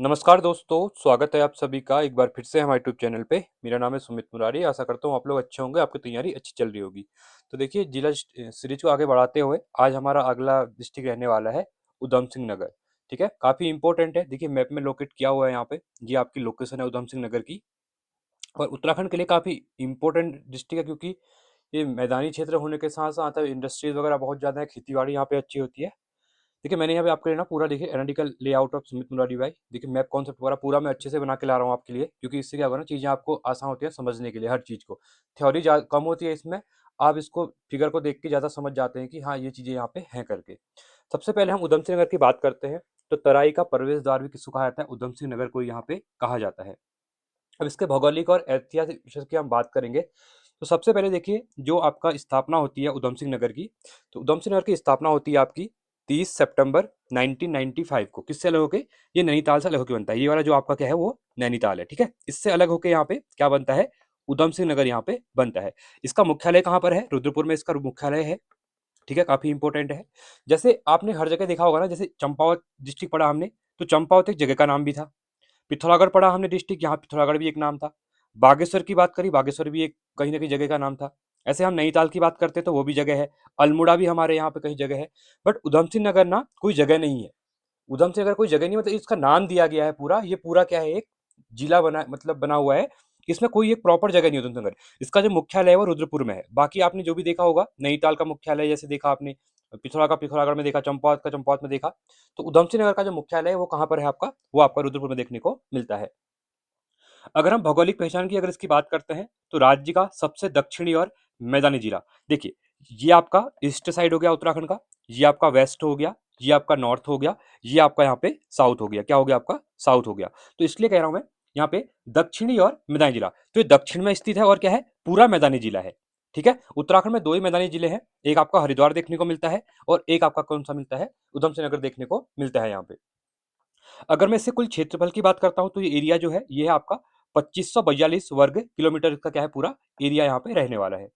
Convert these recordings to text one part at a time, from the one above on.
नमस्कार दोस्तों, स्वागत है आप सभी का एक बार फिर से हमारे यूट्यूब चैनल पे। मेरा नाम है सुमित मुरारी। आशा करता हूँ आप लोग अच्छे होंगे, आपकी तैयारी अच्छी चल रही होगी। तो देखिए, जिला सीरीज को आगे बढ़ाते हुए आज हमारा अगला डिस्ट्रिक्ट रहने वाला है उधम सिंह नगर। ठीक है, काफ़ी इंपॉर्टेंट है। देखिए, मैप में लोकेट किया हुआ है यहाँ पे। ये आपकी लोकेशन है उधम सिंह नगर की। और उत्तराखंड के लिए काफ़ी इंपॉर्टेंट डिस्ट्रिक्ट है, क्योंकि ये मैदानी क्षेत्र होने के साथ साथ इंडस्ट्रीज वगैरह बहुत ज़्यादा है, खेती बाड़ी यहाँ पे अच्छी होती है। देखिए, मैंने यहाँ पे आपके लिए ना पूरा देखिए analytical layout of Sumit Murari भाई, देखिए मैप कॉन्सेप्ट पूरा पूरा मैं अच्छे से बना के ला रहा हूँ आपके लिए, क्योंकि इससे क्या होगा ना, चीज़ें आपको आसान होती है समझने के लिए। हर चीज़ को थ्योरी कम होती है इसमें। आप इसको फिगर को देख के ज़्यादा समझ जाते हैं कि हाँ, ये चीज़ें यहाँ पे हैं करके। सबसे पहले हम उधम सिंह नगर की बात करते हैं। तो तराई का प्रवेश द्वार भी किसको कहा जाता है? उधम सिंह नगर को यहाँ पे कहा जाता है। अब इसके भौगोलिक और ऐतिहासिक विषय की हम बात करेंगे। तो सबसे पहले देखिए, जो आपका स्थापना होती है उधम सिंह नगर की, तो उधम सिंह नगर की स्थापना होती है आपकी 30 सितंबर 1995 को। किससे अलग होके? ये नैनीताल से अलग होके बनता है। ये वाला जो आपका क्या है, वो नैनीताल है। ठीक है, इससे अलग होके यहाँ पे क्या बनता है? उधम सिंह नगर यहाँ पे बनता है। इसका मुख्यालय कहाँ पर है? रुद्रपुर में इसका मुख्यालय है। ठीक है, काफी इंपॉर्टेंट है। जैसे आपने हर जगह देखा होगा ना, जैसे चंपावत डिस्ट्रिक्ट पढ़ा हमने, तो चंपावत एक जगह का नाम भी था। पिथौरागढ़ पढ़ा हमने डिस्ट्रिक्ट, यहाँ पिथौरागढ़ भी एक नाम था। बागेश्वर की बात करी, बागेश्वर भी एक कहीं ना कहीं जगह का नाम था। ऐसे हम नैनीताल की बात करते हैं तो वो भी जगह है। अल्मोड़ा भी हमारे यहाँ पे कहीं जगह है। बट उधम सिंह नगर ना कोई जगह नहीं है। उधम सिंह नगर कोई जगह नहीं, मतलब इसका नाम दिया गया है पूरा। ये पूरा क्या है, एक जिला बना, मतलब बना हुआ है। इसमें कोई एक प्रॉपर जगह नहीं है उधम सिंह नगर। इसका जो मुख्यालय है वो रुद्रपुर में है। बाकी आपने जो भी देखा होगा, नैनीताल का मुख्यालय जैसे देखा आपने, पिथौरा का पिथौरागढ़ में देखा, चंपावत का चंपावत में देखा। तो उधम सिंह नगर का जो मुख्यालय है वो कहाँ पर है आपका? वो आपका रुद्रपुर में देखने को मिलता है। अगर हम भौगोलिक पहचान की अगर इसकी बात करते हैं, तो राज्य का सबसे दक्षिणी और मैदानी जिला, देखिए, ये आपका ईस्ट साइड हो गया उत्तराखंड का, ये आपका वेस्ट हो गया, ये आपका नॉर्थ हो गया, ये आपका यहाँ पे साउथ हो गया। क्या हो गया आपका? साउथ हो गया। तो इसलिए कह रहा हूं मैं, यहाँ पे दक्षिणी और मैदानी जिला। तो ये दक्षिण में स्थित है और क्या है? पूरा मैदानी जिला है। ठीक है, उत्तराखंड में दो ही मैदानी जिले हैं। एक आपका हरिद्वार देखने को मिलता है, और एक आपका कौन सा मिलता है? उधम सिंह नगर देखने को मिलता है यहाँ पे। अगर मैं इससे कुल क्षेत्रफल की बात करता हूं, तो ये एरिया जो है, ये है आपका 2542 वर्ग किलोमीटर का क्या है, पूरा एरिया यहाँ पे रहने वाला है।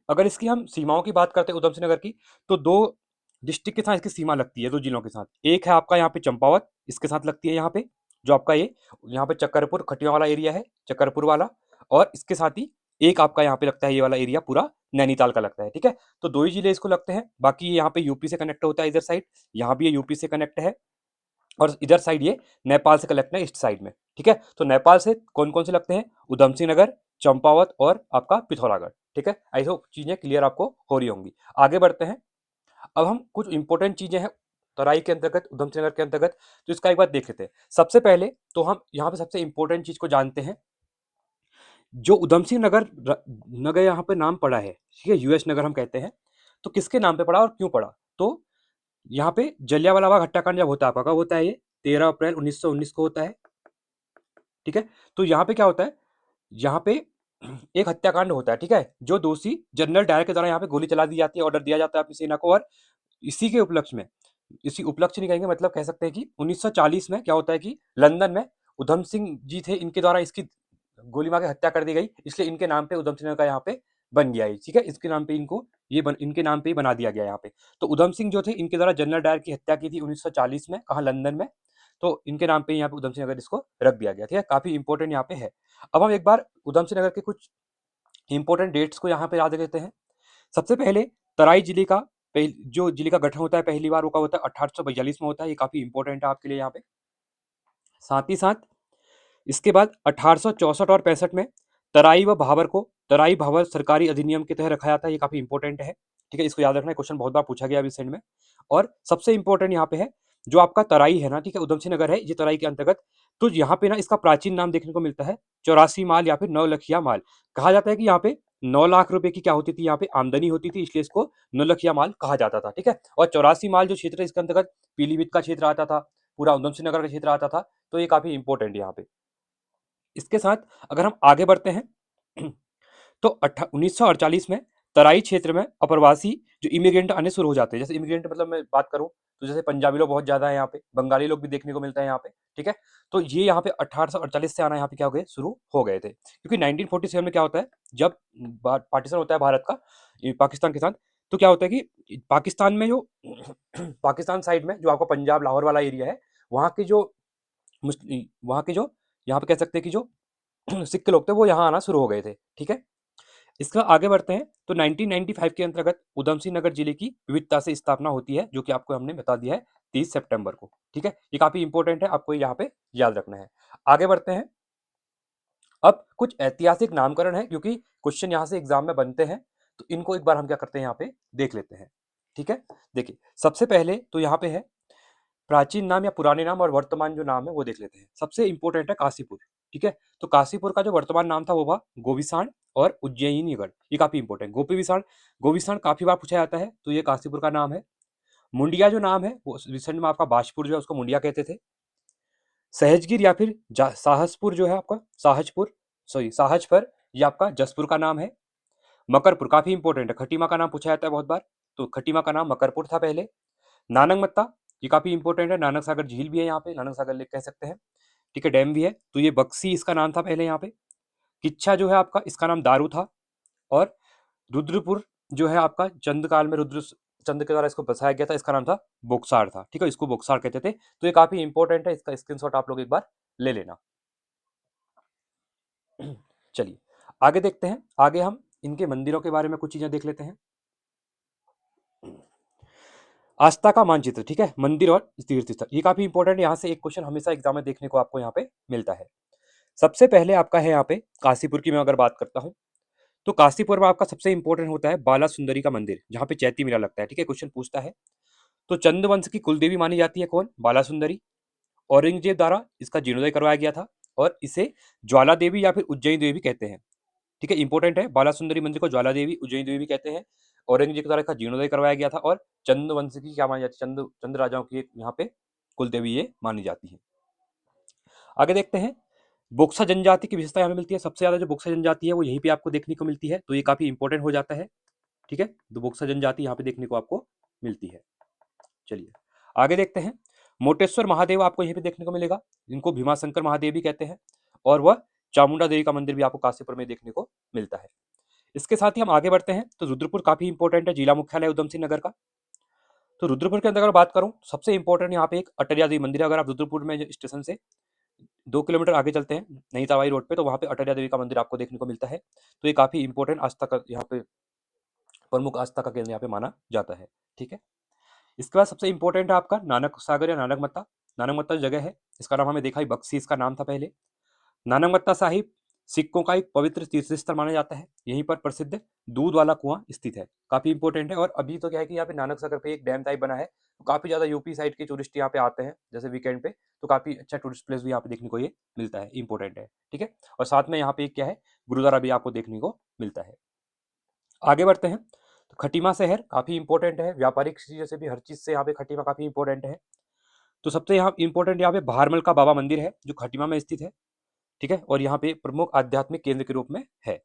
अगर इसकी हम सीमाओं की बात करते हैं उधम सिंह नगर की, तो दो डिस्ट्रिक्ट के साथ इसकी सीमा लगती है, दो जिलों के साथ। एक है आपका यहाँ पे चंपावत, इसके साथ लगती है यहाँ पे, जो आपका ये यहाँ पे चक्करपुर खटिया वाला एरिया है, चक्करपुर वाला। और इसके साथ ही एक आपका यहाँ पे लगता है, ये वाला एरिया पूरा नैनीताल का लगता है। ठीक है, तो दो ही जिले इसको लगते हैं। बाकी ये यहाँ पे यूपी से कनेक्ट होता है इधर साइड, यहाँ भी ये यूपी से कनेक्ट है। और इधर साइड ये नेपाल से कलेक्ट है ईस्ट साइड में। ठीक है, तो नेपाल से कौन कौन से लगते हैं? उधम सिंह नगर, चंपावत और आपका पिथौरागढ़। ठीक है, आई होप चीजें क्लियर आपको हो रही होंगी। आगे बढ़ते हैं। अब हम कुछ इंपॉर्टेंट चीजें हैं तराई के अंतर्गत, उधम सिंह नगर के अंतर्गत, तो इसका एक बार देख लेते हैं। सबसे पहले तो हम यहाँ पे सबसे इंपॉर्टेंट चीज को जानते हैं। जो उधम सिंह नगर नगर यहाँ पे नाम पड़ा है, ठीक है, यूएस नगर हम कहते हैं। तो किसके नाम पे पड़ा और क्यों पड़ा? तो यहाँ पे जलियांवाला बाग हत्याकांड जब होता है, आपका कब होता है? ये 13 अप्रैल 1919 को होता है। ठीक है, तो यहाँ पे क्या होता है? यहाँ पे एक हत्याकांड होता है। ठीक है, जो दोषी जनरल डायर के द्वारा यहाँ पे गोली चला दी जाती है, ऑर्डर दिया जाता है अपनी सेना को। और इसी के उपलक्ष्य में, इसी उपलक्ष्य नहीं कहेंगे, मतलब कह सकते हैं कि 1940 में क्या होता है कि लंदन में उधम सिंह जी थे, इनके द्वारा इसकी गोली मार के हत्या कर दी गई। इसलिए इनके नाम पे उधम सिंह का यहाँ पे बन गया है। ठीक है, इसके नाम पे इनको इनके नाम पे ही बना दिया गया यहाँ पे। तो उधम सिंह जो थे, इनके द्वारा जनरल डायर की हत्या की थी 1940 में, कहा लंदन में। तो इनके नाम पे यहाँ पे उधम सिंह नगर इसको रख दिया गया। ठीक है, काफी इंपॉर्टेंट यहाँ पे है। अब हम एक बार उधम सिंह नगर के कुछ इंपॉर्टेंट डेट्स को यहाँ पे याद रखते हैं। सबसे पहले तराई जिले का जो जिले का गठन होता है पहली बार, वो कब होता है? 1842 में होता है। ये काफी इंपॉर्टेंट है आपके लिए यहाँ पे। साथ ही साथ इसके बाद 1864 और 65 में तराई व भाबर को तराई भाबर सरकारी अधिनियम के तहत रखा जाता है। ये काफी इंपॉर्टेंट है। ठीक है, इसको याद रखना है, क्वेश्चन बहुत बार पूछा गया इस में। और सबसे इंपॉर्टेंट यहाँ पे है, जो आपका तराई है ना, ठीक है, उधम सिंह नगर है ये तराई के अंतर्गत। तो यहाँ पे ना इसका प्राचीन नाम देखने को मिलता है 84 माल या फिर 9 लखिया माल। कहा जाता है कि यहाँ पे 9 लाख रुपए की क्या होती थी, यहाँ पे आमदनी होती थी, इसलिए इसको 9 लखिया माल कहा जाता था। ठीक है, और 84 माल जो क्षेत्र है इसके अंतर्गत पीलीभीत का क्षेत्र आता था, पूरा उधम सिंह नगर का क्षेत्र आता था। तो ये काफी इंपॉर्टेंट है यहाँ पे। इसके साथ अगर हम आगे बढ़ते हैं तो 1948 में तराई क्षेत्र में अप्रवासी जो इमिग्रेंट आने शुरू हो जाते हैं। जैसे इमिग्रेंट मतलब मैं बात करूं, तो जैसे पंजाबी लोग बहुत ज्यादा है यहाँ पे, बंगाली लोग भी देखने को मिलता है यहाँ पे। ठीक है, तो ये यहाँ पे 1848 से आना यहाँ पे क्या हो गए, शुरू हो गए थे। क्योंकि 1947 में क्या होता है, जब पार्टीशन होता है भारत का पाकिस्तान के साथ, तो क्या होता है कि पाकिस्तान में जो पाकिस्तान साइड में जो आपका पंजाब लाहौर वाला एरिया है, वहाँ के जो वहाँ के जो यहाँ पे कह सकते हैं कि जो सिख के लोग थे वो यहाँ आना शुरू हो गए थे। ठीक है, इसका आगे बढ़ते हैं तो 1995 के अंतर्गत उधम सिंह नगर जिले की विविधता से स्थापना होती है, जो कि आपको हमने बता दिया है 30 सितंबर को। ठीक है, ये काफी इंपॉर्टेंट है, आपको यहाँ पे याद रखना है। आगे बढ़ते हैं, अब कुछ ऐतिहासिक नामकरण है क्योंकि क्वेश्चन यहाँ से एग्जाम में बनते हैं, तो इनको एक बार हम क्या करते हैं यहाँ पे देख लेते हैं। ठीक है, देखिए सबसे पहले तो यहाँ पे है प्राचीन नाम या पुराने नाम और वर्तमान जो नाम है वो देख लेते हैं। सबसे इंपॉर्टेंट है काशीपुर। ठीक है, तो काशीपुर का जो वर्तमान नाम था वो था गोविसाण और उज्जयिनीगढ़। ये काफी इंपॉर्टेंट, गोपीविसाण गोविसाण काफी बार पूछा जाता है, तो ये काशीपुर का नाम है। मुंडिया जो नाम है वो रिसेंट में आपका बाजपुर जो है उसको मुंडिया कहते थे। सहजगिर या फिर साहसपुर जो है आपका साहजपुर, सॉरी साहजपुर, ये आपका जसपुर का नाम है। मकरपुर काफी इंपॉर्टेंट है, खटीमा का नाम पूछा जाता है बहुत बार, तो खटीमा का नाम मकरपुर था पहले। नानक मत्ता ये काफी इंपॉर्टेंट है, नानक सागर झील भी है यहाँ पे, नानक सागर लेक कह सकते हैं। ठीक है, डैम भी है, तो ये बक्सी इसका नाम था पहले यहाँ पे। किच्छा जो है आपका इसका नाम दारू था। और रुद्रपुर जो है आपका चंद काल में रुद्र चंद के द्वारा इसको बसाया गया था, इसका नाम था बोक्सार था। ठीक है, इसको बोक्सार कहते थे, तो ये काफी इंपॉर्टेंट है, इसका स्क्रीनशॉट आप लोग एक बार ले लेना। चलिए आगे देखते हैं, आगे हम इनके मंदिरों के बारे में कुछ चीजें देख लेते हैं। आस्था का मानचित्र, ठीक है, मंदिर और तीर्थ स्थल, ये काफी इंपॉर्टेंट है, यहाँ से एक क्वेश्चन हमेशा एग्जाम में देखने को आपको यहाँ पे मिलता है। सबसे पहले आपका है यहाँ पे काशीपुर की मैं अगर बात करता हूँ, तो काशीपुर में आपका सबसे इंपॉर्टेंट होता है बाला सुंदरी का मंदिर, जहाँ पे चैती मेला लगता है। ठीक है, क्वेश्चन पूछता है, तो चंद वंश की कुलदेवी मानी जाती है कौन? बाला सुंदरी। औरंगजेब द्वारा इसका जीर्णोदय करवाया गया था, और इसे ज्वाला देवी या फिर उज्जैन देवी भी कहते हैं। ठीक है, इंपॉर्टेंट है, बाला सुंदरी मंदिर को ज्वाला देवी उज्जैन देवी भी कहते हैं। औरंगजेब के द्वारा इसका जीर्णोदय करवाया गया था, और चंद वंश की क्या मानी जाती है, चंद राजाओं की यहाँ पे कुलदेवी ये मानी जाती है। आगे देखते हैं, बोक्सा जनजाति की विशेषता यहाँ पे मिलती है, सबसे ज्यादा जो बोक्सा जनजाति है वो यहीं पे आपको देखने को मिलती है, तो ये काफी इंपॉर्टेंट हो जाता है। ठीक है, तो बोक्सा जनजाति यहाँ पे देखने को आपको मिलती है। चलिए आगे देखते हैं, मोटेश्वर महादेव आपको यहीं पे देखने को मिलेगा, जिनको भीमाशंकर महादेव भी कहते हैं, और वह चामुंडा देवी का मंदिर भी आपको काशीपुर में देखने को मिलता है। इसके साथ ही हम आगे बढ़ते हैं, तो रुद्रपुर काफी इंपॉर्टेंट है, जिला मुख्यालय उधम सिंह नगर का। तो रुद्रपुर के अंदर अगर बात करूं, सबसे इंपॉर्टेंट यहाँ पे एक अटरिया देवी मंदिर है। अगर आप रुद्रपुर में स्टेशन से 2 किलोमीटर आगे चलते हैं नई तवाई रोड पे, तो वहां पे अटरिया देवी का मंदिर आपको देखने को मिलता है, तो ये काफी इंपॉर्टेंट आस्था का यहाँ पे प्रमुख आस्था का केंद्र यहाँ पे माना जाता है। ठीक है, इसके बाद सबसे इंपॉर्टेंट है आपका नानक सागर या नानक मत्ता। नानक मत्ता जगह है, इसका नाम हमें देखा ही, बक्सी इसका नाम था पहले। नानक मत्ता साहिब सिखों का एक पवित्र तीर्थ स्थल माना जाता है, यहीं पर प्रसिद्ध दूध वाला कुआं स्थित है, काफी इंपॉर्टेंट है। और अभी तो क्या है कि यहाँ पे नानक सागर पे एक डैम टाइप बना है, तो काफी ज्यादा यूपी साइड के टूरिस्ट यहाँ पे आते हैं जैसे वीकेंड पे, तो काफी अच्छा टूरिस्ट प्लेस भी यहाँ पे देखने को ये मिलता है, इंपॉर्टेंट है। ठीक है, और साथ में यहाँ पे क्या है, गुरुद्वारा भी आपको देखने को मिलता है। आगे बढ़ते हैं, तो खटीमा शहर काफी इंपॉर्टेंट है, व्यापारिक चीजों से भी हर चीज से यहाँ पे खटीमा काफी इंपॉर्टेंट है। तो सबसे यहाँ इंपॉर्टेंट यहाँ पे भारमल का बाबा मंदिर है, जो खटीमा में स्थित है। ठीक है, और यहाँ पे प्रमुख आध्यात्मिक केंद्र के रूप में है।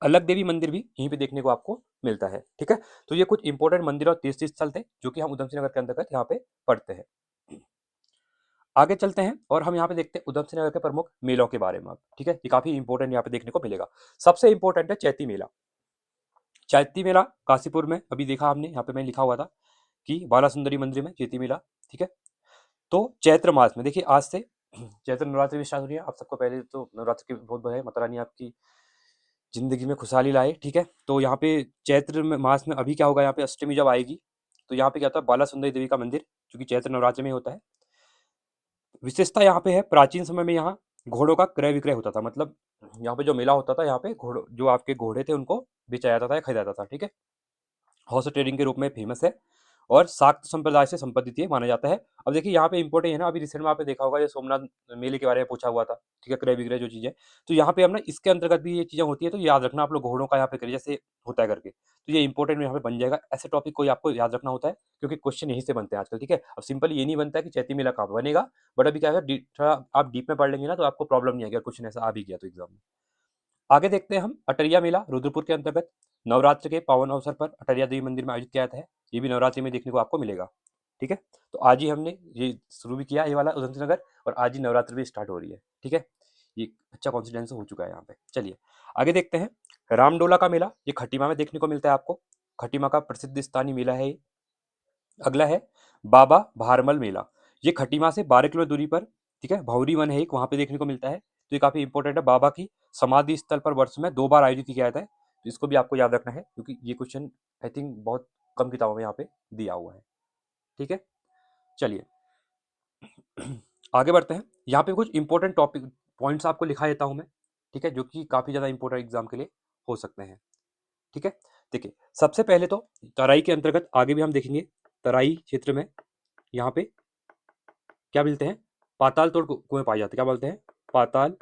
अलग देवी मंदिर भी यहीं पे देखने को आपको मिलता है। ठीक है, तो ये कुछ इंपॉर्टेंट मंदिर और तीर्थ स्थल थे जो कि हम उधम सिंह नगर के अंतर्गत यहाँ पे पढ़ते हैं। आगे चलते हैं और हम यहाँ पे देखते हैं उधम सिंह नगर के प्रमुख मेलों के बारे में। ठीक है, ये काफी इंपॉर्टेंट यहाँ पे देखने को मिलेगा। सबसे इंपॉर्टेंट है चैती मेला। चैती मेला काशीपुर में अभी देखा हमने, यहाँ पे मैं लिखा हुआ था कि बाला सुंदरी मंदिर में चैती मेला। ठीक है, तो चैत्र मास में देखिए आज से चैत्र नवरात्रि भी स्टार्ट हो रही है। आप सबको पहले तो नवरात्र की बहुत बधाई, माता रानी आपकी जिंदगी में खुशहाली लाए। ठीक है, तो यहाँ पे चैत्र मास में अभी क्या होगा, यहाँ पे अष्टमी जब आएगी, तो यहाँ पे क्या होता है, बाला सुंदरी देवी का मंदिर, जो कि चैत्र नवरात्र में होता है। विशेषता यहाँ पे है, प्राचीन समय में यहाँ घोड़ों का क्रय विक्रय होता था, मतलब यहाँ पे जो मेला होता था, यहाँ पे घोड़ों जो आपके घोड़े थे उनको बेचा जाता था या खरीदा जाता था। ठीक है, हॉर्स ट्रेडिंग के रूप में फेमस है, और शाक्त संप्रदाय से संबंधित ये माना जाता है। अब देखिए यहाँ पे इंपॉर्टेंट है ना, अभी रिसेंट में आपने देखा होगा ये सोमनाथ मेले के बारे में पूछा हुआ था। ठीक है, क्रय विक्रय जो चीजें, तो यहाँ पे हम ना इसके अंतर्गत भी ये चीजें होती है, तो याद रखना आप लोग घोड़ों का यहाँ पे करिए जैसे होता है करके, तो ये इंपॉर्टेंट यहाँ पे बन जाएगा। ऐसे टॉपिक को आपको याद रखना होता है, क्योंकि क्वेश्चन यहीं से बनते हैं आजकल। ठीक है, अब सिंपल ये नहीं बनता है कि चैती मेला कहाँ बनेगा, बट अभी क्या है, थोड़ा आप डीप में पढ़ लेंगे ना, तो आपको प्रॉब्लम नहीं आएगी, क्वेश्चन ऐसा आ भी गया तो एग्जाम में। आगे देखते हैं हम अटरिया मेला रुद्रपुर के अंतर्गत नवरात्र के पावन अवसर पर अटरिया देवी मंदिर में आयोजित किया जाता है, ये भी नवरात्रि में देखने को आपको मिलेगा। ठीक है, तो आज ही हमने ये शुरू भी किया ये वाला उधम सिंह नगर, और आज ही नवरात्रि भी स्टार्ट हो रही है। ठीक है, ये अच्छा कॉन्फिडेंस हो चुका है यहाँ पे। चलिए आगे देखते हैं, रामडोला का मेला, ये खटीमा में देखने को मिलता है आपको, खटीमा का प्रसिद्ध स्थानीय मेला है अगला है बाबा भारमल मेला, ये खटीमा से 12 किलो दूरी पर ठीक है। भौरी वन है एक, वहाँ पे देखने को मिलता है, तो ये काफ़ी इंपॉर्टेंट है। बाबा की समाधि स्थल पर वर्ष में 2 बार आयोजित किया जाता है, तो इसको भी आपको याद रखना है, क्योंकि ये क्वेश्चन आई थिंक बहुत कम किताबों में यहाँ पे दिया हुआ है। ठीक है, चलिए आगे बढ़ते हैं। यहाँ पे कुछ इंपॉर्टेंट टॉपिक पॉइंट्स आपको लिखा देता हूँ मैं, ठीक है, जो कि काफ़ी ज़्यादा इंपॉर्टेंट एग्जाम के लिए हो सकते हैं। ठीक है, देखिए सबसे पहले तो तराई के अंतर्गत आगे भी हम देखेंगे, तराई क्षेत्र में यहाँ पे क्या मिलते हैं, पाताल तोड़ कुएं पाए जाते हैं। क्या बोलते हैं, पाताल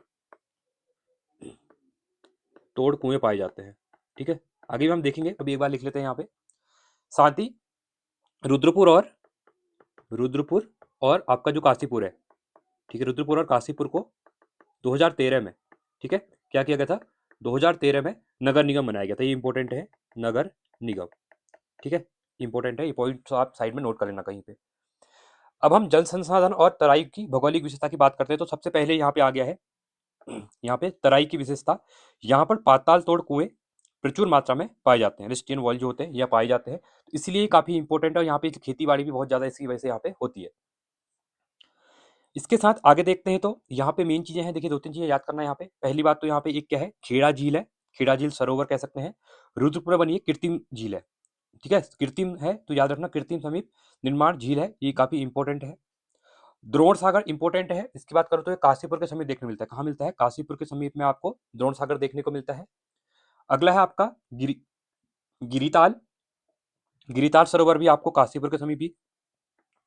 तोड़ कुएं पाए जाते हैं। ठीक है, आगे भी हम देखेंगे, अभी एक बार लिख लेते हैं यहाँ पे। साथ ही रुद्रपुर और आपका जो काशीपुर है, ठीक है, रुद्रपुर और काशीपुर को 2013 में, ठीक है, क्या किया गया था, 2013 में नगर निगम बनाया गया था। ये इंपॉर्टेंट है, नगर निगम। ठीक है, इंपॉर्टेंट है, ये पॉइंट आप साइड में नोट कर लेना कहीं पे। अब हम जल संसाधन और तराई की भौगोलिक विशेषता की बात करते हैं, तो सबसे पहले यहाँ पे आ गया है, यहाँ पे तराई की विशेषता, यहाँ पर पाताल तोड़ कुएं प्रचुर मात्रा में पाए जाते हैं, रिस्टियन वॉल जो होते हैं यह पाए जाते हैं, तो इसलिए काफी इंपॉर्टेंट है। और यहाँ पे खेती बाड़ी भी बहुत ज्यादा इसकी वजह से यहाँ पे होती है। इसके साथ आगे देखते हैं, तो यहाँ पे मेन चीजें हैं, देखिए 2-3 चीजें याद करना है यहाँ पे। पहली बात तो यहाँ पे एक क्या है, खेड़ा झील है, खेड़ा झील सरोवर कह सकते हैं। रुद्रपुर बनी है कृत्रिम झील है, ठीक है, कृत्रिम है तो याद रखना, कृत्रिम समीप निर्माण झील है, ये काफी इंपॉर्टेंट है। द्रोण सागर इंपॉर्टेंट है, इसकी बात करो तो ये काशीपुर के समीप देखने को मिलता है। कहाँ मिलता है, काशीपुर के समीप में आपको द्रोण सागर देखने को मिलता है। अगला है आपका गिरिताल, गिरिताल सरोवर भी आपको काशीपुर के समीप ही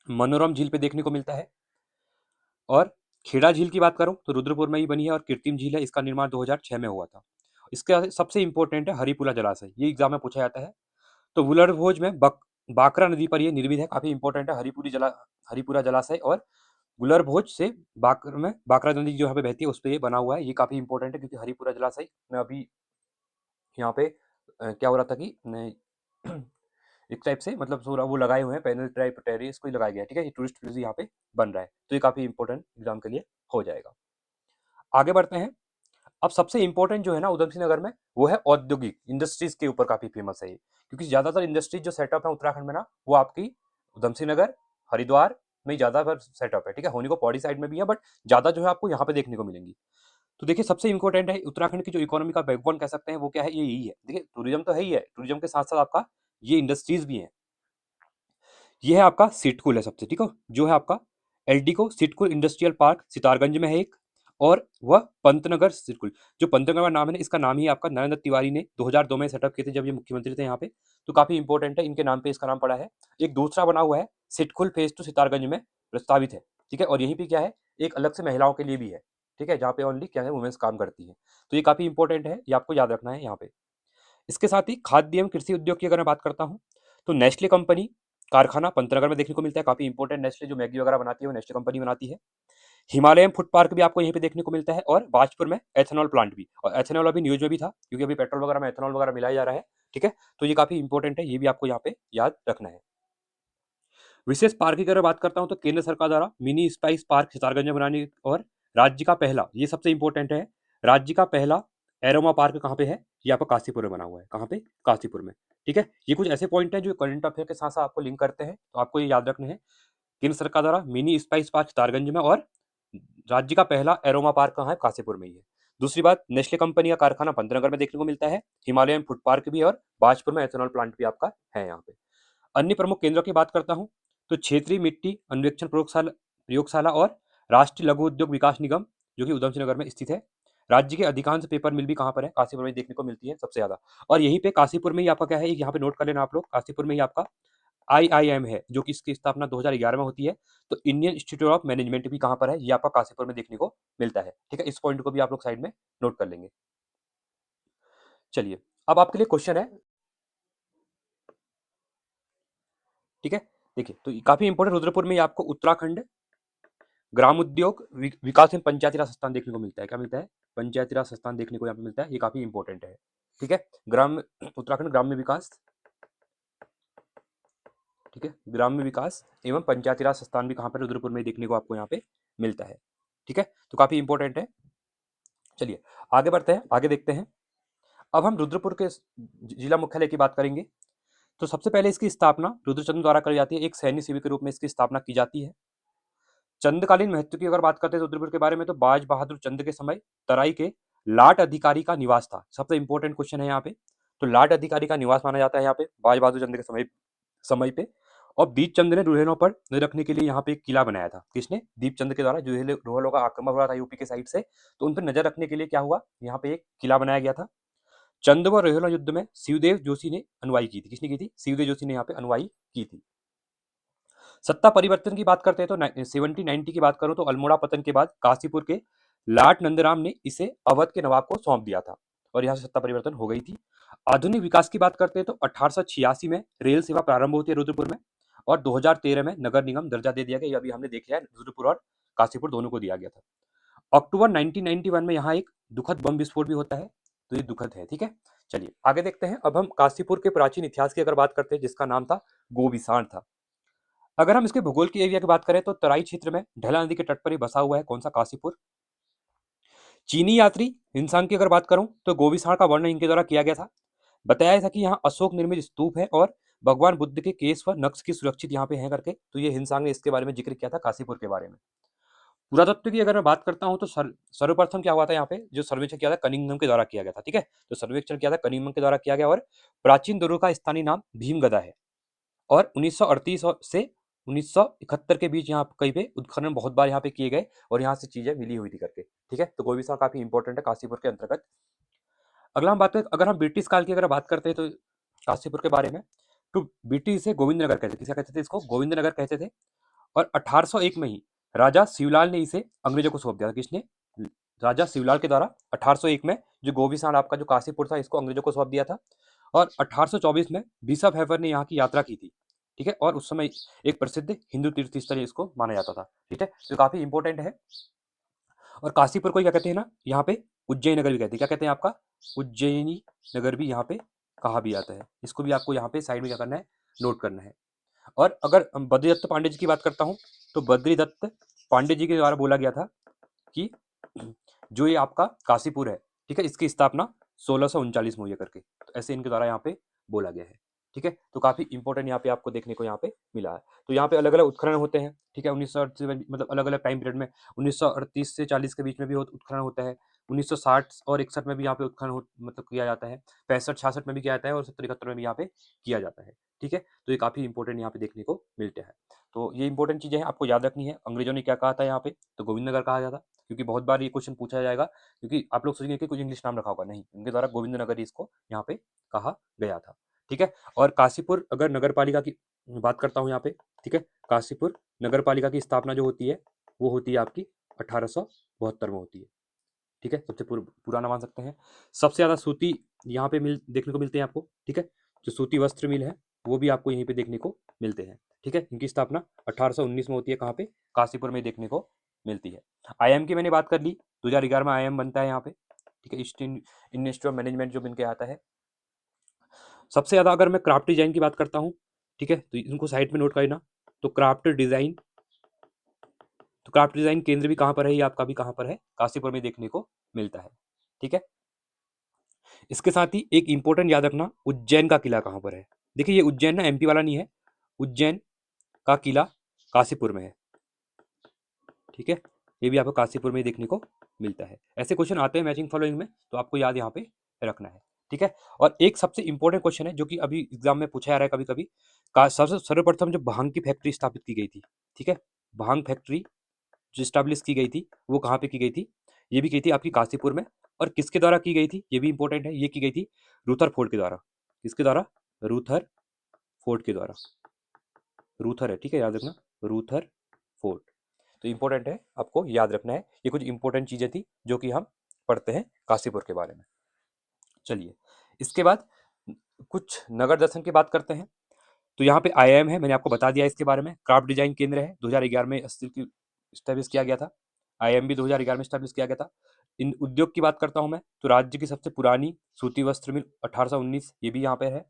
मनोरम झील पे देखने को मिलता है। और खेड़ा झील की बात करूं तो रुद्रपुर में ही बनी है और कृत्रिम झील है, इसका निर्माण 2006 में हुआ था। इसका सबसे इंपॉर्टेंट है हरिपुरा जलाशय, ये एग्जाम में पूछा जाता है। तो वुलर भोज में बाकरा नदी पर ये निर्मित है, काफी इंपॉर्टेंट है हरिपुरा जलाशय। और गुलर भोज से बाकरा नदी जो यहाँ पे बहती है उस पर ये बना हुआ है, ये काफी इंपॉर्टेंट है, क्योंकि हरिपुरा जलाशय में अभी यहाँ पे क्या हो रहा था कि एक टाइप से मतलब पूरा वो लगाए हुए हैं, पैनल टाइप टेरेस को ही लगाया गया है। ठीक है, ये टूरिस्ट प्लेस यहाँ पे बन रहा है, तो ये काफी इंपॉर्टेंट एग्जाम के लिए हो जाएगा। आगे बढ़ते हैं। अब सबसे इंपॉर्टेंट जो है ना उधम सिंह नगर में, वो है औद्योगिक इंडस्ट्रीज के ऊपर काफी फेमस है ये, क्योंकि ज्यादातर इंडस्ट्रीज जो सेटअप है उत्तराखंड में ना, वो आपकी उधम सिंह नगर, हरिद्वार में ज्यादातर सेटअप है। ठीक है, होनी को पौड़ी साइड में भी है, बट ज्यादा जो है आपको यहाँ पे देखने को मिलेंगी। तो देखिए सबसे इंपॉर्टेंट है उत्तराखंड की जो इकोनॉमी का बैकबोन कह सकते हैं, वो क्या है, ये यही है। देखिए टूरिज्म तो है ही है, टूरिज्म के साथ साथ आपका ये इंडस्ट्रीज भी है। ये है आपका सिटकुल है सबसे, ठीक है, जो है आपका एलडीको सिटकुल इंडस्ट्रियल पार्क सितारगंज में है एक। और वह पंतनगर सिटकुल, जो पंतनगर का नाम है ना, इसका नाम ही आपका नरेंद्र तिवारी ने 2002 में सेटअप किए थे जब ये मुख्यमंत्री थे यहाँ पे, तो काफी इंपॉर्टेंट है, इनके नाम पे इसका नाम पड़ा है। एक दूसरा बना हुआ है सिटकुल फेज 2 सितारगंज में प्रस्तावित है। ठीक है, और यहीं पे क्या है, एक अलग से महिलाओं के लिए भी है। ठीक है, जहाँ पे ओनली क्या है, वुमेन्स काम करती है, तो ये काफी इंपॉर्टेंट है, ये आपको याद रखना है यहाँ पे। इसके साथ ही खाद्य एवं कृषि उद्योग की अगर मैं बात करता हूँ, तो नेस्ले कंपनी कारखाना पंतनगर में देखने को मिलता है, काफी इंपॉर्टेंट। नेस्ले जो मैगी वगैरह बनाती है वो नेस्ले कंपनी बनाती है। हिमालयन फूड पार्क भी आपको यहीं पे देखने को मिलता है, और बाजपुर में एथेनॉल प्लांट भी, और एथेनॉल अभी न्यूज में भी था, क्योंकि अभी पेट्रोल वगैरह में एथेनॉल वगैरह मिलाया जा रहा है। ठीक है, तो ये काफी इंपॉर्टेंट है, ये भी आपको यहाँ पे याद रखना है। विशेष पार्क की अगर बात करता हूँ, तो केंद्र सरकार द्वारा मिनी स्पाइस पार्क सितारगंज में बनाने, और राज्य का पहला, ये सबसे इंपॉर्टेंट है, राज्य का पहला एरोमा पार्क कहाँ पे है, ये आपका काशीपुर में बना हुआ है। कहाँ पे, काशीपुर में। ठीक है, ये कुछ ऐसे पॉइंट हैं जो करंट अफेयर के साथ साथ आपको लिंक करते हैं, तो आपको ये याद रखने हैं। केंद्र सरकार द्वारा मिनी स्पाइस पार्क सितारगंज में, और राज्य का पहला एरोमा पार्क कहाँ है, काशीपुर में ही है। दूसरी बात, नेस्ले कंपनी का कारखाना पंतनगर में देखने को मिलता है, हिमालयन फूड पार्क भी, और बाजपुर में एथेनॉल प्लांट भी आपका है यहाँ पे। अन्य प्रमुख केंद्रों की बात करता हूँ, तो क्षेत्रीय मिट्टी अन्वेक्षण प्रयोगशाला और राष्ट्रीय लघु उद्योग विकास निगम, जो कि उधम सिंह नगर में स्थित है। राज्य के अधिकांश पेपर मिल भी कहाँ पर है, काशीपुर में देखने को मिलती है सबसे ज्यादा। और यहीं पे काशीपुर में ही आपका क्या है, यहाँ पे नोट कर लेना आप लोग, काशीपुर में ही आपका आईआईएम है, जो कि इसकी स्थापना 2011 में होती है। तो इंडियन इंस्टीट्यूट ऑफ मैनेजमेंट भी कहाँ पर है, ये आपका काशीपुर में देखने को मिलता है। ठीक है, इस पॉइंट को भी आप लोग साइड में नोट कर लेंगे। चलिए, अब आपके लिए क्वेश्चन है, ठीक है, देखिए तो काफी इंपॉर्टेंट, रुद्रपुर में आपको उत्तराखंड ग्राम उद्योग विकास एवं पंचायती राज संस्थान देखने को मिलता है। क्या मिलता है, पंचायती राज संस्थान देखने को यहाँ पे मिलता है, ये काफी इंपॉर्टेंट है। ठीक है, उत्तराखंड ग्राम्य विकास, ठीक है, ग्राम्य विकास एवं पंचायती राज संस्थान भी कहाँ पर, रुद्रपुर में देखने को आपको यहाँ पे मिलता है। ठीक है, तो काफी इंपॉर्टेंट है। चलिए आगे बढ़ते हैं, आगे देखते हैं। अब हम रुद्रपुर के जिला मुख्यालय की बात करेंगे। तो सबसे पहले इसकी स्थापना रुद्रचंद्र द्वारा करी जाती है, एक सैन्य शिविर के रूप में इसकी स्थापना की जाती है। चंदकालीन महत्व की अगर बात करते हैं तो रुद्रपुर के बारे में, तो बाज बहादुर चंद के समय तराई के लाट अधिकारी का निवास था। सबसे इंपॉर्टेंट क्वेश्चन है यहाँ पे। तो लाट अधिकारी का निवास माना जाता है यहाँ पे बाज बहादुर चंद के समय पे। और दीपचंद ने रुहेलों पर नजर रखने के लिए यहाँ पे एक किला बनाया था। किसने? दीपचंद के द्वारा। जो रुहेलों का आक्रमण हो रहा था यूपी के साइड से, तो उन पर नजर रखने के लिए क्या हुआ, यहाँ पे एक किला बनाया गया था। चंद व रुहेला युद्ध में शिवदेव जोशी ने अनुवाई की थी। किसने की थी? शिवदेव जोशी ने यहाँ पे अनुवाई की थी। सत्ता परिवर्तन की बात करते हैं तो 1790 की बात करूं तो अल्मोड़ा पतन के बाद काशीपुर के लाट नंदराम ने इसे अवध के नवाब को सौंप दिया था और यहाँ से सत्ता परिवर्तन हो गई थी। आधुनिक विकास की बात करते हैं तो 1886 में रेल सेवा प्रारंभ होती है रुद्रपुर में, और 2013 में नगर निगम दर्जा दे दिया गया। ये अभी हमने देख लिया है, रुद्रपुर और काशीपुर दोनों को दिया गया था। अक्टूबर 1991 में यहाँ एक दुखद बम विस्फोट भी होता है, तो ये दुखद है। ठीक है, चलिए आगे देखते हैं। अब हम काशीपुर के प्राचीन इतिहास की अगर बात करते हैं, जिसका नाम था गोविसाण था। अगर हम इसके भूगोल की एरिया की बात करें तो तराई क्षेत्र में ढेला नदी के तट पर ही बसा हुआ है। कौन सा? काशीपुर। चीनी यात्री इंसान की अगर बात करूं तो गोविसाण का वर्णन इनके द्वारा किया गया था। बताया था कि यहाँ अशोक निर्मित स्तूप है और भगवान बुद्ध के केश व नक्श की सुरक्षित यहाँ पे है करके। तो ये हिंसांग ने इसके बारे में जिक्र किया था काशीपुर के बारे में। पुरातत्व की अगर मैं बात करता हूँ तो सर्वप्रथम क्या हुआ था यहाँ पे, जो सर्वेक्षण किया था कनिंघम के द्वारा किया गया था। ठीक है, तो सर्वेक्षण किया था कनिंघम के द्वारा किया गया। और प्राचीन दुर्ग का स्थानीय नाम भीमगदा है। और 1938 से 1971 के बीच यहाँ कहीं पे उत्खनन बहुत बार यहाँ पे किए गए और यहाँ से चीजें मिली हुई थी करके। ठीक है, तो गोविसाण काफी इंपॉर्टेंट है काशीपुर के अंतर्गत। अगला हम बात करें, अगर हम ब्रिटिश काल की अगर बात करते हैं तो काशीपुर के बारे में, तो ब्रिटिश से गोविंद नगर कहते थे। किसा कहते थे? इसको गोविंद नगर कहते थे। और 1801 में ही राजा शिवलाल ने इसे अंग्रेजों को सौंप दिया था। किसने? राजा शिवलाल के द्वारा 1801 में जो गोविसाण आपका जो काशीपुर था, इसको अंग्रेजों को सौंप दिया था। और 1824 में बिशप हैवर ने यहाँ की यात्रा की थी। ठीक है, और उस समय एक प्रसिद्ध हिंदू तीर्थ स्थल इसको माना जाता था। ठीक है, तो काफी इंपॉर्टेंट है। और काशीपुर को क्या कहते हैं ना, यहाँ पे उज्जैन नगर भी कहते हैं। क्या कहते हैं? आपका उज्जैनी नगर भी यहाँ पे कहा भी जाता है। इसको भी आपको यहाँ पे साइड में क्या करना है, नोट करना है। और अगर बद्रीदत्त पांडे जी की बात करता हूँ तो बद्रीदत्त पांडे जी के द्वारा बोला गया था कि जो ये आपका काशीपुर है, ठीक है, इसकी स्थापना 1639 में हुई है करके। तो ऐसे इनके द्वारा यहाँ पे बोला गया है। ठीक है, तो काफी इंपॉर्टेंट यहाँ पे आपको देखने को यहाँ पे मिला है। तो यहाँ पे अलग अलग उत्खनन होते हैं। ठीक है, 1938 मतलब अलग अलग टाइम पीरियड में 1938 से 40 के बीच में भी उत्खनन होता है। 1960 और 61 में भी यहाँ पे उत्खनन मतलब किया जाता है। 65-66 में भी किया जाता है और 70-71 में भी यहाँ पे किया जाता है। ठीक है, तो ये काफी इंपॉर्टेंट यहाँ पे देखने को मिलते हैं। तो ये इंपॉर्टेंट चीजें हैं, आपको याद रखनी है। अंग्रेजों ने क्या कहा था यहाँ पे, तो गोविंद नगर कहा जाता, क्योंकि बहुत बार ये क्वेश्चन पूछा जाएगा। क्योंकि आप लोग सोचेंगे कि कुछ इंग्लिश नाम रखा होगा, नहीं, उनके द्वारा गोविंद नगर इसको यहाँ पे कहा गया था। ठीक है, और काशीपुर अगर नगर पालिका की बात करता हूँ यहाँ पे, ठीक है, काशीपुर नगर पालिका की स्थापना जो होती है वो होती है आपकी 1872 में होती है। ठीक है, सबसे पुराना मान सकते हैं। सबसे ज्यादा सूती यहाँ पे मिल देखने को मिलते हैं आपको। ठीक है, जो सूती वस्त्र मिल है वो भी आपको यहीं पे देखने को मिलते हैं। ठीक है, इनकी स्थापना 1819 में होती है। कहाँ पे? काशीपुर में देखने को मिलती है। आईएम की मैंने बात कर ली, 2011 में आईएम बनता है यहाँ पे। ठीक है, east Indian institute of management जो इनके आता है। सबसे ज्यादा अगर मैं क्राफ्ट डिजाइन की बात करता हूँ, ठीक है, तो इनको साइड में नोट करना। तो क्राफ्ट डिजाइन केंद्र भी कहाँ पर है, ये आपका भी कहाँ पर है, काशीपुर में देखने को मिलता है। ठीक है, इसके साथ ही एक इंपॉर्टेंट याद रखना, उज्जैन का किला कहाँ पर है। देखिए ये उज्जैन ना एमपी वाला नहीं है, उज्जैन का किला काशीपुर में है। ठीक है, ये भी आपको काशीपुर में देखने को मिलता है। ऐसे क्वेश्चन आते हैं मैचिंग फॉलोइंग में, तो आपको याद यहाँ पे रखना है। ठीक है, और एक सबसे इंपॉर्टेंट क्वेश्चन है जो कि अभी एग्जाम में पूछा जा रहा है कभी कभी, सबसे सर्वप्रथम जो भांग की फैक्ट्री स्थापित की गई थी, ठीक है, भांग फैक्ट्री जो स्टैब्लिश की गई थी वो कहाँ पे की गई थी, ये भी की थी आपकी काशीपुर में। और किसके द्वारा की गई थी, ये भी इंपॉर्टेंट है, ये की गई थी रूथरफोर्ड के द्वारा। किसके द्वारा? रूथरफोर्ड के द्वारा। रूथर है, ठीक है, याद रखना, रूथरफोर्ड। तो इंपॉर्टेंट है, आपको याद रखना है। ये कुछ इंपॉर्टेंट चीजें थी जो कि हम पढ़ते हैं काशीपुर के बारे में। चलिए इसके बाद कुछ नगर दर्शन की बात करते हैं। तो यहाँ पे आईआईएम है, मैंने आपको बता दिया इसके बारे में। क्राफ्ट डिजाइन केंद्र है, 2011 में स्टैब्लिश किया गया था। आईआईएम भी 2011 में स्टैब्लिश किया गया था। इन उद्योग की बात करता हूँ मैं, तो राज्य की सबसे पुरानी सूती वस्त्र मिल 1819, ये भी यहाँ पे है।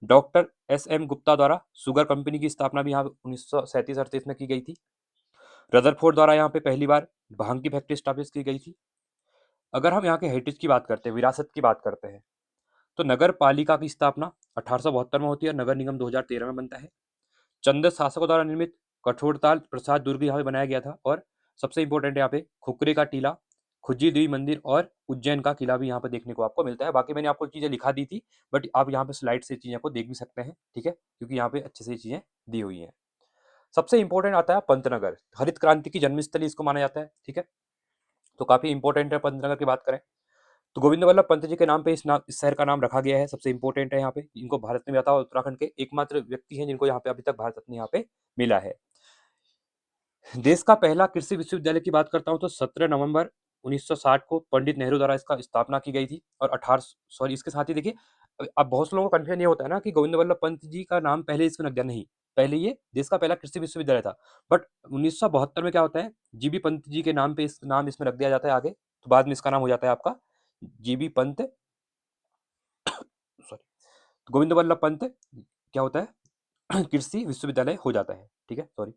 Doctor SM. गुप्ता द्वारा शुगर कंपनी की स्थापना भी यहाँ 1937-38 में की गई थी। रदरफोर्ड द्वारा यहाँ पे पहली बार भांग की फैक्ट्री स्टैब्लिश की गई थी। अगर हम यहाँ के हेरिटेज की बात करते हैं, विरासत की बात करते हैं, तो नगर पालिका की स्थापना 1872 में होती है और नगर निगम 2013 में बनता है। चंद शासकों द्वारा निर्मित कठोरताल प्रसाद दुर्ग यहाँ पे बनाया गया था। और सबसे इंपॉर्टेंट है यहाँ पे खुखरी का टीला, खुज्जी देवी मंदिर और उज्जैन का किला भी यहाँ पे देखने को आपको मिलता है। बाकी मैंने आपको चीज़ें लिखा दी थी, बट आप यहाँ पे स्लाइड से चीज़ें को देख भी सकते हैं, ठीक है, क्योंकि यहाँ पे अच्छे से चीज़ें दी हुई हैं। सबसे इंपॉर्टेंट आता है पंतनगर, हरित क्रांति की जन्मस्थली इसको माना जाता है, ठीक है, तो काफी इंपॉर्टेंट है पंतनगर की बात करें तो गोविंद वल्लभ पंत जी के नाम पे इस शहर का नाम रखा गया है। सबसे इंपॉर्टेंट है यहाँ पे, इनको भारत में आता है, उत्तराखंड के एकमात्र व्यक्ति हैं जिनको यहाँ पे अभी तक भारत रत्न यहाँ पे मिला है। देश का पहला कृषि विश्वविद्यालय की बात करता हूँ तो 17 नवंबर 1960 को पंडित नेहरू द्वारा इसका स्थापना की गई थी। और 18 सॉरी इसके साथ ही देखिए, अब बहुत से लोगों को कंफ्यूजन ये होता है ना कि गोविंद वल्लभ पंत जी का नाम पहले इसमें लग गया, नहीं, पहले ये देश का पहला कृषि विश्वविद्यालय था। बट 1972 में क्या होता है, जीबी पंत जी के नाम पे इस नाम इसमें रख दिया जाता है आगे, तो बाद में इसका नाम हो जाता है आपका जीबी पंत, सॉरी, गोविंद वल्लभ पंत क्या होता है कृषि विश्वविद्यालय हो जाता है, ठीक है, सॉरी।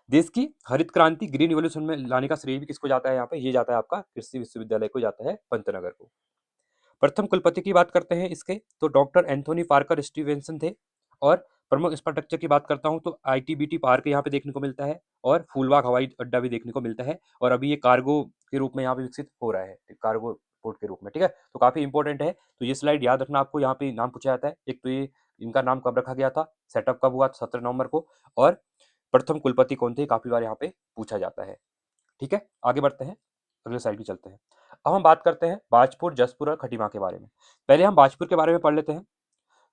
देश की हरित क्रांति ग्रीन रिवॉल्यूशन में लाने का श्रेय भी किसको जाता है यहाँ पे, ये जाता है आपका कृषि विश्वविद्यालय को जाता है, पंतनगर को। प्रथम कुलपति की बात करते हैं इसके तो डॉक्टर एंथोनी पार्कर स्टीवेंसन थे। और प्रमुख इंफ्रास्ट्रक्चर की बात करता हूँ तो आईटीबीटी पार्क यहाँ पे देखने को मिलता है और फूलबाग हवाई अड्डा भी देखने को मिलता है। और अभी ये कार्गो के रूप में यहाँ पे विकसित हो रहा है, कार्गो पोर्ट के रूप में, ठीक है, तो काफी इंपॉर्टेंट है। तो ये स्लाइड याद रखना, आपको यहाँ पे नाम पूछा जाता है। एक तो ये इनका नाम कब रखा गया था, सेटअप कब हुआ, 17 नवंबर को, और प्रथम कुलपति कौन थे, काफी बार यहाँ पे पूछा जाता है, ठीक है। आगे बढ़ते हैं, अगले साइड भी चलते हैं। अब हम बात करते हैं बाजपुर, जसपुर और खटीमा के बारे में। पहले हम बाजपुर के बारे में पढ़ लेते हैं।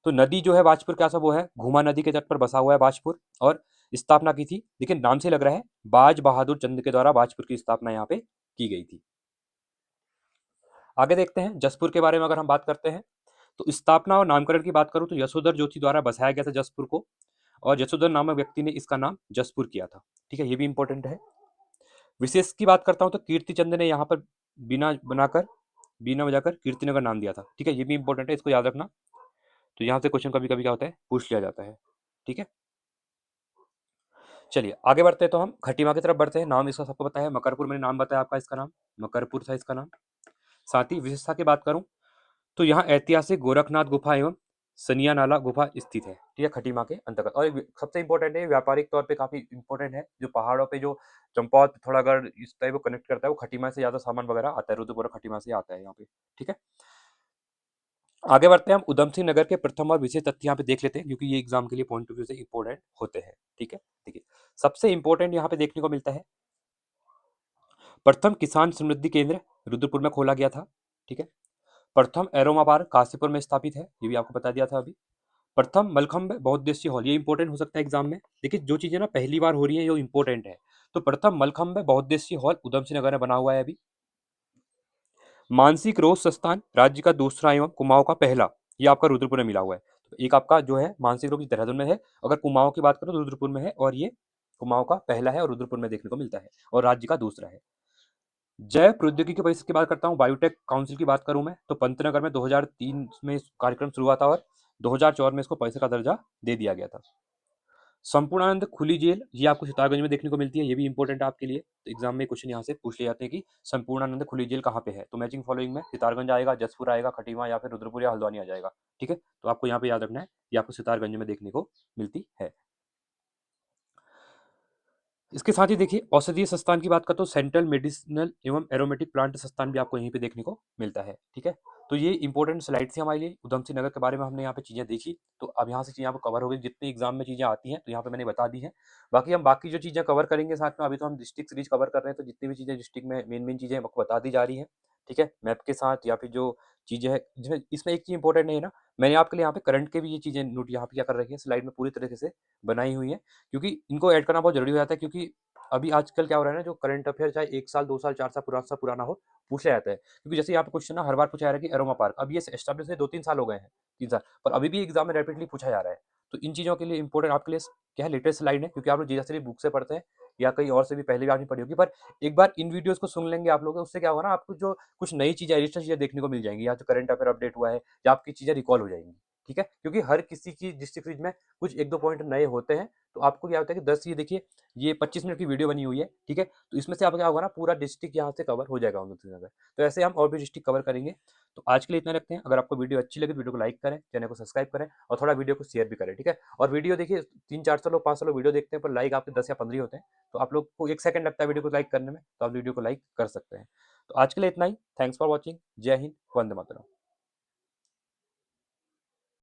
तो नदी जो है बाजपुर क्या सब वो है, घूमा नदी के तट पर बसा हुआ है बाजपुर। और स्थापना की थी, लेकिन नाम से लग रहा है, बाज बहादुर चंद के द्वारा बाजपुर की स्थापना यहाँ पे की गई थी। आगे देखते हैं जसपुर के बारे में। अगर हम बात करते हैं तो स्थापना और नामकरण की बात करूं तो यशोधर ज्योति द्वारा बसाया गया था जसपुर को, और यशोधर नामक व्यक्ति ने इसका नाम जसपुर किया था, ठीक है, ये भी इंपॉर्टेंट है। विशेष की बात करता हूँ तो कीर्तिचंद ने यहाँ पर बीना बजाकर कीर्तिनगर नाम दिया था, ठीक है, ये भी इंपॉर्टेंट है, इसको याद रखना। तो यहाँ से क्वेश्चन कभी कभी क्या होता है, पूछ लिया जाता है, ठीक है। चलिए आगे बढ़ते हैं, तो हम खटीमा की तरफ बढ़ते हैं। नाम इसका सबको पता है, मकरपुर, मैंने नाम बताया आपका, इसका नाम मकरपुर था इसका नाम। साथ ही विशेषता की बात करूं तो यहाँ ऐतिहासिक गोरखनाथ गुफा एवं सनिया नाला गुफा स्थित है, ठीक है, खटीमा के अंतर्गत। और सबसे इंपॉर्टेंट है, व्यापारिक तौर पे काफी इंपॉर्टेंट है, जो पहाड़ों पे जो चंपावत पिथौरागढ़ इस टाइप को कनेक्ट करता है, वो खटीमा से ज्यादा सामान वगैरह आता है, रुद्रपुर खटीमा से आता है यहाँ पे, ठीक है। आगे बढ़ते हैं, हम उधम सिंह नगर के प्रथम और विशेष तथ्य यहाँ पे देख लेते हैं, क्योंकि ये एग्जाम के लिए पॉइंट ऑफ व्यू से इंपॉर्टेंट होते हैं, ठीक है। देखिए सबसे इंपॉर्टेंट यहाँ पे देखने को मिलता है, प्रथम किसान समृद्धि केंद्र रुद्रपुर में खोला गया था, ठीक है। प्रथम एरोमा पार्क काशीपुर में स्थापित है, ये भी आपको बता दिया था अभी। प्रथम मलखंब बहुउद्देशीय हॉल, ये इंपॉर्टेंट हो सकता है एग्जाम में, लेकिन जो चीजें ना पहली बार हो रही है वो इंपॉर्टेंट है। तो प्रथम मलखंब बहुउद्देशीय हॉल उधम सिंह नगर में बना हुआ है अभी। मानसिक रोग संस्थान राज्य का दूसरा एवं कुमाऊं का पहला, ये आपका रुद्रपुर में मिला हुआ है। तो एक आपका जो है मानसिक रोग देहरादून में है, अगर कुमाऊं की बात करो तो रुद्रपुर में है, और ये कुमाऊं का पहला है और रुद्रपुर में देखने को मिलता है, और राज्य का दूसरा है। जैव प्रौद्योगिकी परिषद की बात करता हूँ, बायोटेक काउंसिल की बात करूं मैं तो पंतनगर में 2003 में इस कार्यक्रम शुरू हुआ था, और 2004 में इसको परिषद का दर्जा दे दिया गया था। संपूर्णानंद खुली जेल, ये आपको सितारगंज में देखने को मिलती है, ये भी इंपॉर्टेंट है आपके लिए, तो एग्जाम में क्वेश्चन यहाँ से पूछ लिए जाते हैं कि संपूर्णानंद खुली जेल कहाँ पे है, तो मैचिंग फॉलोइंग में सितारगंज आएगा, जसपुर आएगा, खटीमा या फिर रुद्रपुर या हल्द्वानी आ जाएगा, ठीक है। तो आपको यहाँ पे याद रखना है, ये आपको सितारगंज में देखने को मिलती है। इसके साथ ही देखिए औषधीय संस्थान की बात करते हो, सेंट्रल मेडिसिनल एवं एरोमेटिक प्लांट संस्थान भी आपको यहीं पे देखने को मिलता है, ठीक है। तो ये इंपॉर्टेंट स्लाइड थी हमारे लिए, उधम सिंह नगर के बारे में हमने यहाँ पे चीजें देखी। तो अब यहाँ से चीजें आपको कवर हो गई, जितनी एग्जाम में चीजें आती हैं तो यहाँ पे मैंने बता दी है। बाकी हम बाकी जो चीजें कवर करेंगे साथ में, अभी तो हम डिस्ट्रिक्ट सीरीज कवर कर रहे हैं, तो जितनी भी चीजें डिस्ट्रिक्ट में मेन मेन चीजें आपको बता दी जा रही है, ठीक है, मैप के साथ, या फिर जो चीजें हैं जिसमें इसमें एक चीज इंपॉर्टेंट है ना, मैंने आपके लिए यहाँ पे करंट के भी ये चीजें नोट यहाँ पे क्या कर रखी है, स्लाइड में पूरी तरीके से बनाई हुई है, क्योंकि इनको ऐड करना बहुत जरूरी हो जाता है। क्योंकि अभी आजकल क्या हो रहा है ना, जो करंट अफेयर चाहे 1 साल 2 साल 4 साल पुराना हो, पूछा जाता है। क्योंकि जैसे यहाँ पे क्वेश्चन ना हर बार पूछा जा रहा है कि एरोमा पार्क, अब ये एस्टेब्लिश है 2-3 साल हो गए हैं, 3 साल, पर अभी भी एग्जाम में रैपिडली पूछा जा रहा है। तो इन चीजों के लिए इंपॉर्टेंट आपके लिए क्या है, लेटेस्ट स्लाइड है, क्योंकि आप लोग जैसे बुक से पढ़ते हैं या कहीं और से भी पहले बार नहीं पढ़ी होगी, पर एक बार इन वीडियोस को सुन लेंगे आप लोग, उससे क्या होगा ना, आपको जो कुछ नई चीजें एडिशनल चीजें देखने को मिल जाएंगी, या जो करंट अफेयर अपडेट हुआ है, या आपकी चीजें रिकॉल हो जाएंगी, ठीक है, क्योंकि हर किसी की डिस्ट्रिक्ट सीरीज में कुछ एक दो पॉइंट नए होते हैं। तो आपको क्या होता है कि 10 ये देखिए, ये 25 मिनट की वीडियो बनी हुई है, ठीक है, तो इसमें से आपका क्या होगा ना, पूरा डिस्ट्रिक्ट यहाँ से कवर हो जाएगा उधर से। तो ऐसे हम और भी डिस्ट्रिक्ट कवर करेंगे। तो आज के लिए इतना रखते हैं। अगर आपको वीडियो अच्छी लगी तो वीडियो को लाइक करें, चैनल को सब्सक्राइब करें और थोड़ा वीडियो को शेयर भी करें, ठीक है। और वीडियो देखिए, 300-400 लोग 500 लोग वीडियो देखते हैं, पर लाइक आपके 10 या 15 होते हैं। तो आप लोग को 1 सेकंड लगता है वीडियो को लाइक करने में, तो आप वीडियो को लाइक कर सकते हैं। तो आज के लिए इतना ही। Thanks for watching. जय हिंद, वंदे मातरम।